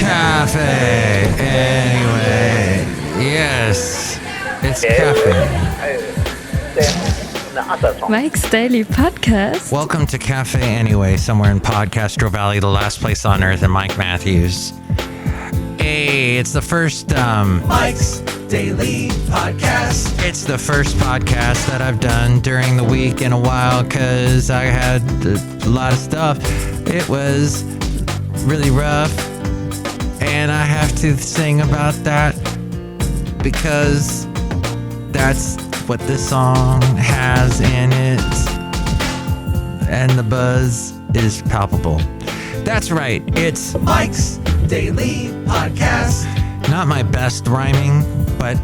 Cafe. Anyway, yes, it's cafe. Mike's Daily Podcast. Welcome to Cafe Anyway, somewhere in Podcastro Valley, the last place on earth, and Mike Matthews. Hey, it's the first Mike's Daily Podcast. It's the first podcast that I've done during the week in a while because I had a lot of stuff. It was really rough, and I have to sing about that because that's what this song has in it, and the buzz is palpable. That's right, it's Mike's Daily Podcast. not my best rhyming, but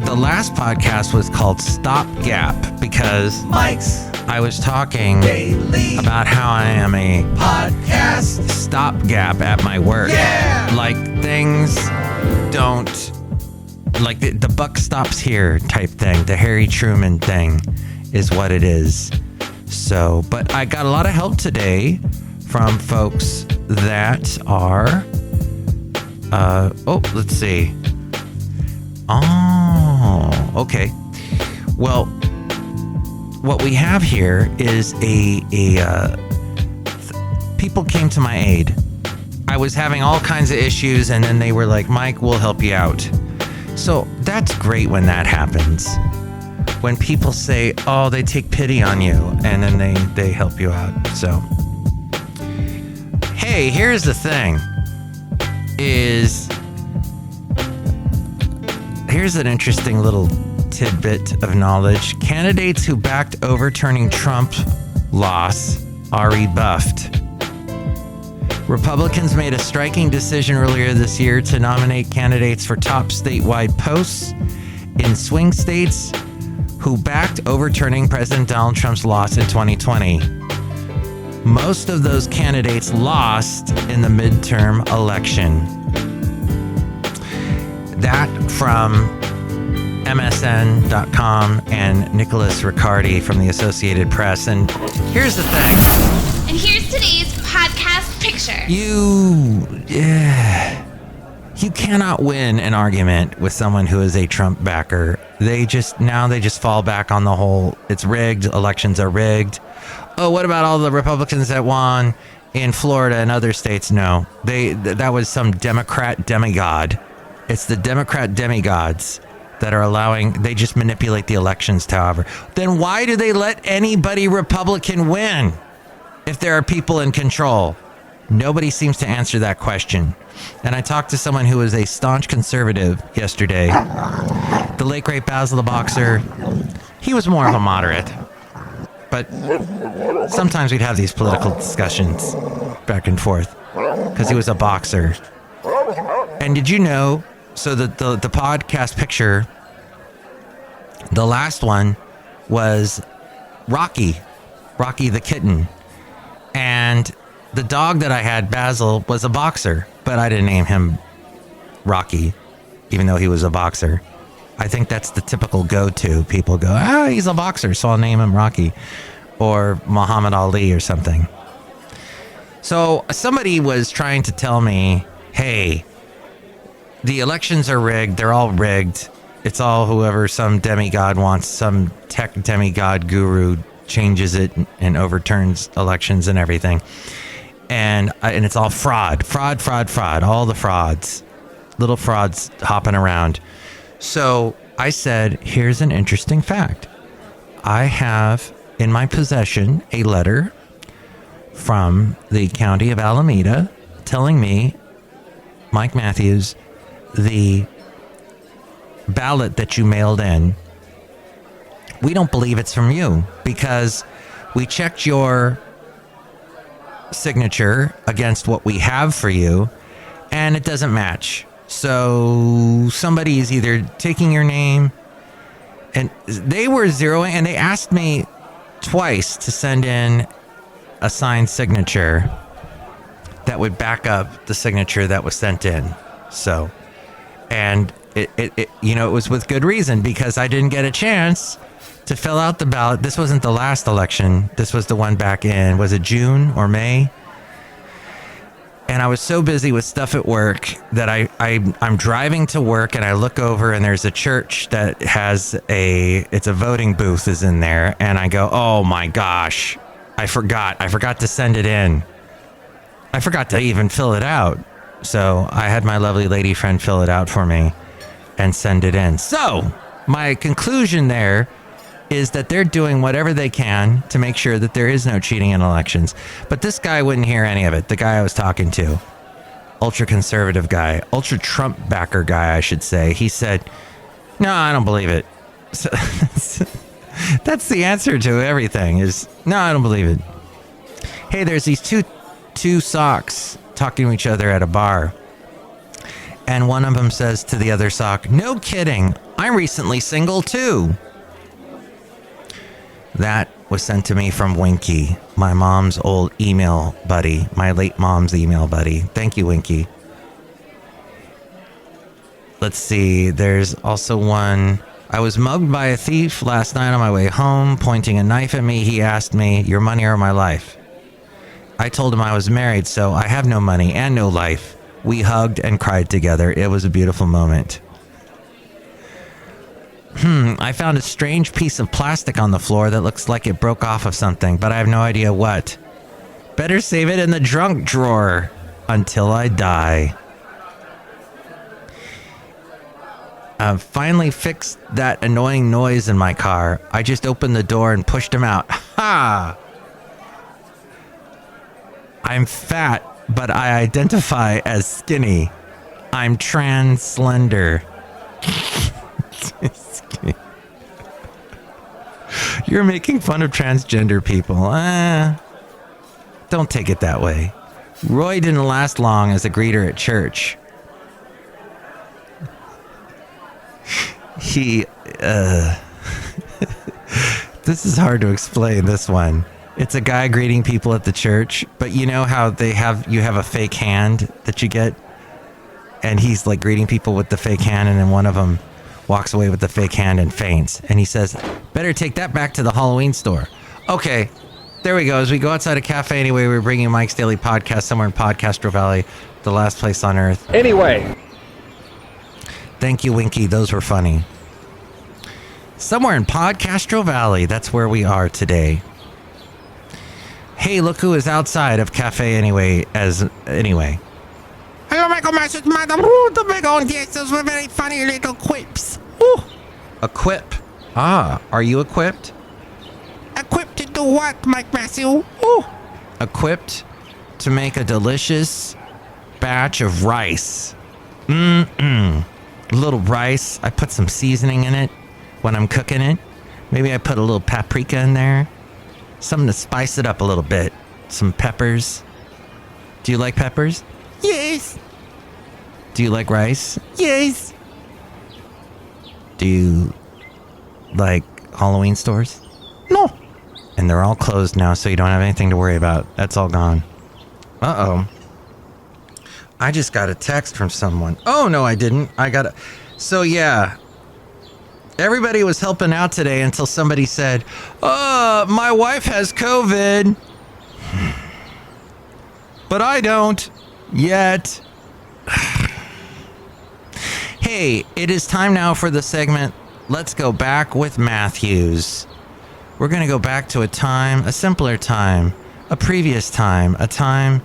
the last podcast was called Stopgap because Mike's I was talking Daily about how I am a Podcast. stopgap at my work. Yeah! Like things don't, like the buck stops here type thing. The Harry Truman thing is what it is. So, but I got a lot of help today from folks that are, let's see. Oh, okay. Well, what we have here is people came to my aid. I was having all kinds of issues, and then they were like, Mike, we'll help you out. So that's great when that happens. When people say, oh, they take pity on you, and then they help you out. So, hey, here's the thing. Here's an interesting little tidbit of knowledge. Candidates who backed overturning Trump loss are rebuffed. Republicans made a striking decision earlier this year to nominate candidates for top statewide posts in swing states who backed overturning President Donald Trump's loss in 2020. Most of those candidates lost in the midterm election. That from MSN.com and Nicholas Riccardi from the Associated Press. And here's the thing. And here's today's podcast picture. You cannot win an argument with someone who is a Trump backer. They just fall back on the whole, it's rigged, elections are rigged. Oh, what about all the Republicans that won in Florida and other states? No, that was some Democrat demigod. It's the Democrat demigods that are they just manipulate the elections, however. Then why do they let anybody Republican win if there are people in control? Nobody seems to answer that question. And I talked to someone who was a staunch conservative yesterday. The late great Basil the Boxer, he was more of a moderate. But sometimes we'd have these political discussions back and forth because he was a boxer. And did you know, so the podcast picture, the last one was Rocky the kitten. And the dog that I had, Basil, was a boxer, but I didn't name him Rocky, even though he was a boxer. I think that's the typical go-to. People go, he's a boxer, so I'll name him Rocky or Muhammad Ali or something. So somebody was trying to tell me, hey, the elections are rigged. They're all rigged. It's all whoever some demigod wants, some tech demigod guru changes it and overturns elections and everything. And it's all fraud, all the frauds, little frauds hopping around. So I said, here's an interesting fact. I have in my possession a letter from the county of Alameda telling me, Mike Matthews, the ballot that you mailed in, we don't believe it's from you because we checked your signature against what we have for you and it doesn't match. So somebody is either taking your name, and they were zeroing, and they asked me twice to send in a signed signature that would back up the signature that was sent in. So, and it was with good reason because I didn't get a chance to fill out the ballot. This wasn't the last election. This was the one back in, was it June or May? And I was so busy with stuff at work that I'm driving to work, and I look over and there's a church that has it's a voting booth is in there. And I go, oh my gosh, I forgot to send it in. I forgot to even fill it out. So I had my lovely lady friend fill it out for me and send it in. So my conclusion there is that they're doing whatever they can to make sure that there is no cheating in elections. But this guy wouldn't hear any of it. The guy I was talking to, ultra conservative guy, ultra Trump backer guy, I should say. He said, no, I don't believe it. So that's the answer to everything is, no, I don't believe it. Hey, there's these two socks talking to each other at a bar. And one of them says to the other sock, no kidding, I'm recently single too. That was sent to me from Winky, my mom's old email buddy, my late mom's email buddy. Thank you, Winky. Let's see, there's also one. I was mugged by a thief last night on my way home, pointing a knife at me. He asked me, your money or my life? I told him I was married, so I have no money and no life. We hugged and cried together. It was a beautiful moment. I found a strange piece of plastic on the floor that looks like it broke off of something, but I have no idea what. Better save it in the junk drawer until I die. I've finally fixed that annoying noise in my car. I just opened the door and pushed him out. Ha! I'm fat, but I identify as skinny. I'm trans slender. You're making fun of transgender people. Don't take it that way. Roy didn't last long as a greeter at church. This is hard to explain, this one. It's a guy greeting people at the church, but you know how you have a fake hand that you get? And he's like greeting people with the fake hand, and then one of them walks away with the fake hand and faints. And he says, better take that back to the Halloween store. Okay, there we go. As we go outside a cafe anyway, we're bringing Mike's Daily Podcast somewhere in Podcastro Valley, the last place on earth. Anyway. Thank you, Winky. Those were funny. Somewhere in Podcastro Valley, that's where we are today. Hey, look who is outside of Cafe Anyway. Hello, Michael Masters, Madame Rootabega, and yes, those were very funny little quips. Ooh. A quip. Ah, are you equipped? Equipped to do what, Mike Matthew? Ooh. Equipped to make a delicious batch of rice. A little rice. I put some seasoning in it when I'm cooking it. Maybe I put a little paprika in there. Something to spice it up a little bit. Some peppers. Do you like peppers? Yes. Do you like rice? Yes. Do you like Halloween stores? No. And they're all closed now, so you don't have anything to worry about. That's all gone. Uh-oh. I just got a text from someone. Oh, no, I didn't. So, yeah. Everybody was helping out today until somebody said, my wife has COVID. But I don't. Yet. Hey, it is time now for the segment, Let's Go Back with Matthews. We're going to go back to a simpler time, a previous time, a time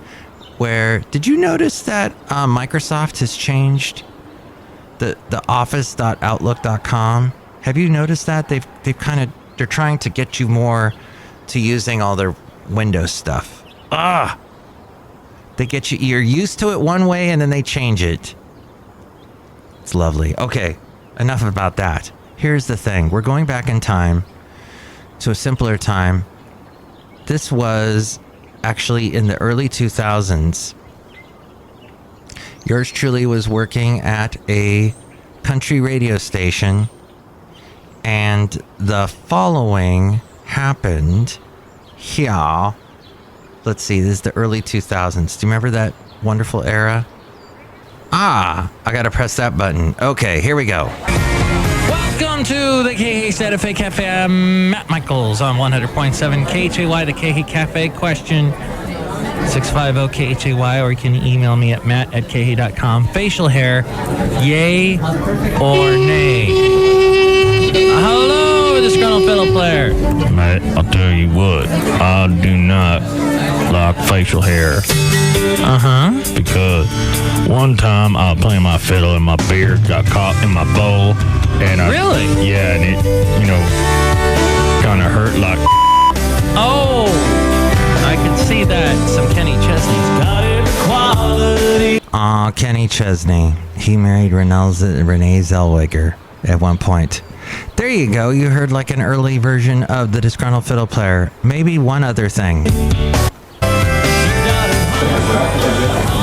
where, did you notice that Microsoft has changed the office.outlook.com? Have you noticed that? They're trying to get you more to using all their Windows stuff. They get you're used to it one way and then they change it. It's lovely. Okay, enough about that. Here's the thing. We're going back in time to a simpler time. This was actually in the early 2000s. Yours truly was working at a country radio station, and the following happened here. Let's see, this is the early 2000s. Do you remember that wonderful era? I gotta press that button. Okay, here we go. Welcome to the KH Santa Fe Cafe. I'm Matt Michaels on 100.7 KHAY, the KH Cafe. Question, 650-KHAY, or you can email me at matt@khay.com. Facial hair, yay or nay? Hello, disgruntled fiddle player. Mate, I'll tell you what, I do not like facial hair. Because one time I was playing my fiddle and my beard got caught in my bowl. And Really? Yeah, and it, kind of hurt like. Oh, I can see that. Some Kenny Chesney's got it quality. Aw, Kenny Chesney. He married Renee Zellweger at one point. There you go. You heard like an early version of the disgruntled fiddle player. Maybe one other thing.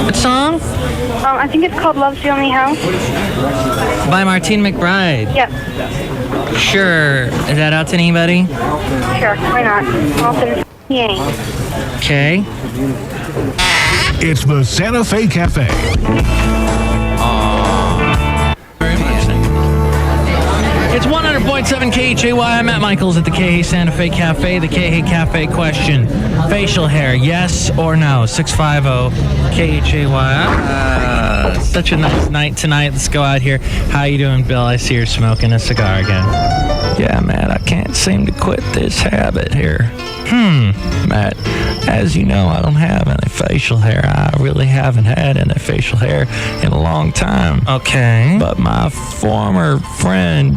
What song? I think it's called Love's the Only House. By Martine McBride. Yep. Sure. Is that out to anybody? Sure, why not? I'll send Yay. Okay. It's the Santa Fe Cafe. Very much. It's 100.7 KHAY. I'm Matt Michaels at the KHAY Santa Fe Cafe. The KHAY Cafe question. Facial hair, yes or no? 650-KHAY. Such a nice night tonight. Let's go out here. How you doing, Bill? I see you're smoking a cigar again. Yeah, Matt, I can't seem to quit this habit here. Matt, as you know, I don't have any facial hair. I really haven't had any facial hair in a long time. Okay. But my former friend,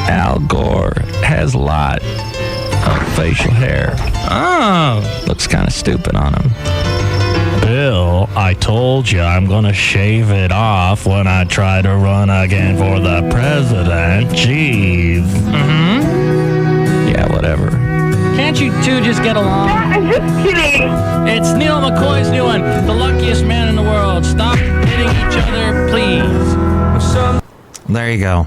Al Gore, has a lot of facial hair. Oh. Looks kind of stupid on him. Bill, I told you I'm gonna shave it off when I try to run again for the president. Jeez. Yeah, whatever. Can't you two just get along? I'm just kidding. It's Neil McCoy's new one, The Luckiest Man in the World. Stop hitting each other, please. There you go.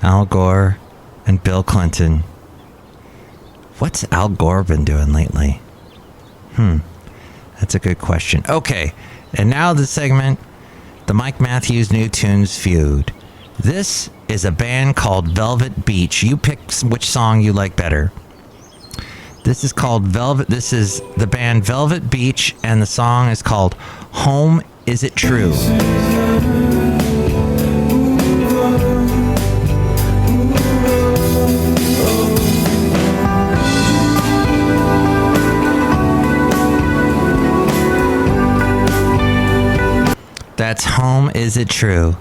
Al Gore and Bill Clinton. What's Al Gore been doing lately? That's a good question. Okay, and now the segment, the Mike Matthews New Tunes Feud. This is a band called Velvet Beach. You pick which song you like better. This is called Velvet. This is the band Velvet Beach, and the song is called Home Is It True? That's Home Is It True?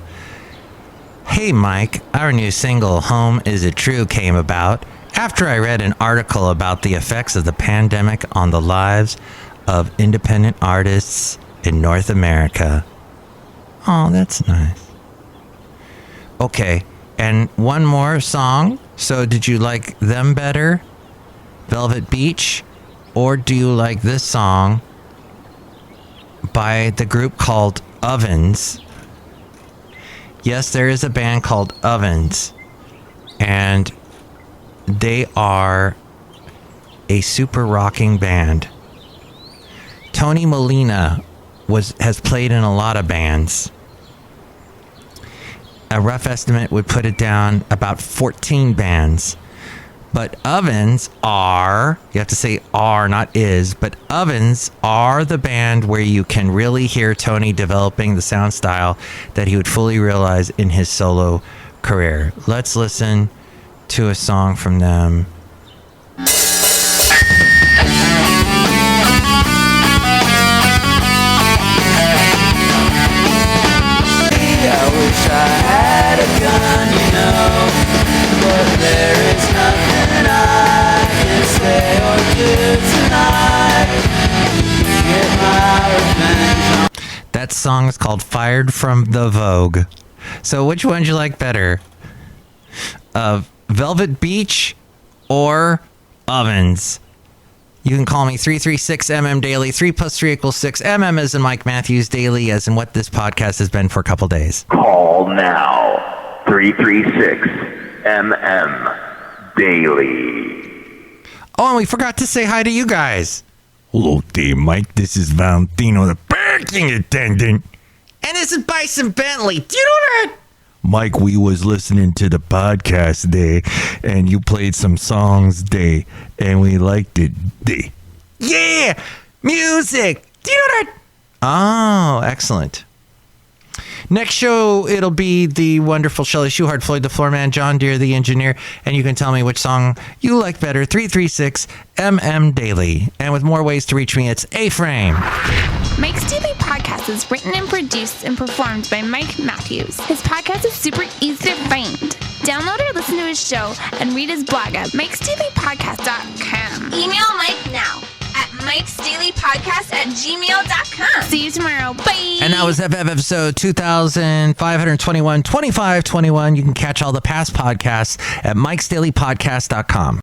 Hey Mike, our new single Home Is It True came about after I read an article about the effects of the pandemic on the lives of independent artists in North America. Oh, that's nice. Okay, and one more song. So did you like them better? Velvet Beach? Or do you like this song by the group called Ovens? Yes, there is a band called Ovens, and they are a super rocking band. Tony Molina has played in a lot of bands. A rough estimate would put it down about 14 bands. But Ovens are, you have to say are, not is, but Ovens are the band where you can really hear Tony developing the sound style that he would fully realize in his solo career. Let's listen to a song from them. I wish I had a gun, you know, but there is nothing I can say or do tonight. Get my revenge. That song is called Fired from the Vogue. So which one do you like better? Velvet Beach or Ovens? You can call me 336MM Daily. 3 plus 3 equals 6. MM as in Mike Matthews, Daily as in what this podcast has been for a couple days. Call now. 336MM Daily. Oh, and we forgot to say hi to you guys. Hello there, Mike. This is Valentino, the parking attendant. And this is Bison Bentley. Do you know that? Mike, we was listening to the podcast day, and you played some songs day, and we liked it day. Yeah. Music. Do you know that? Oh, excellent. Next show, it'll be the wonderful Chely Shoehart, Floyd the Floorman, John Deere the engineer, and you can tell me which song you like better. 336 Daily. And with more ways to reach me, it's A-Frame. Mike's Daily Podcast is written and produced and performed by Mike Matthews. His podcast is super easy to find. Download or listen to his show and read his blog at mikesdailypodcast.com. Email Mike now at mikesdailypodcast@gmail.com. See you tomorrow. Bye. And that was FF episode 2521, 2521. You can catch all the past podcasts at mikesdailypodcast.com.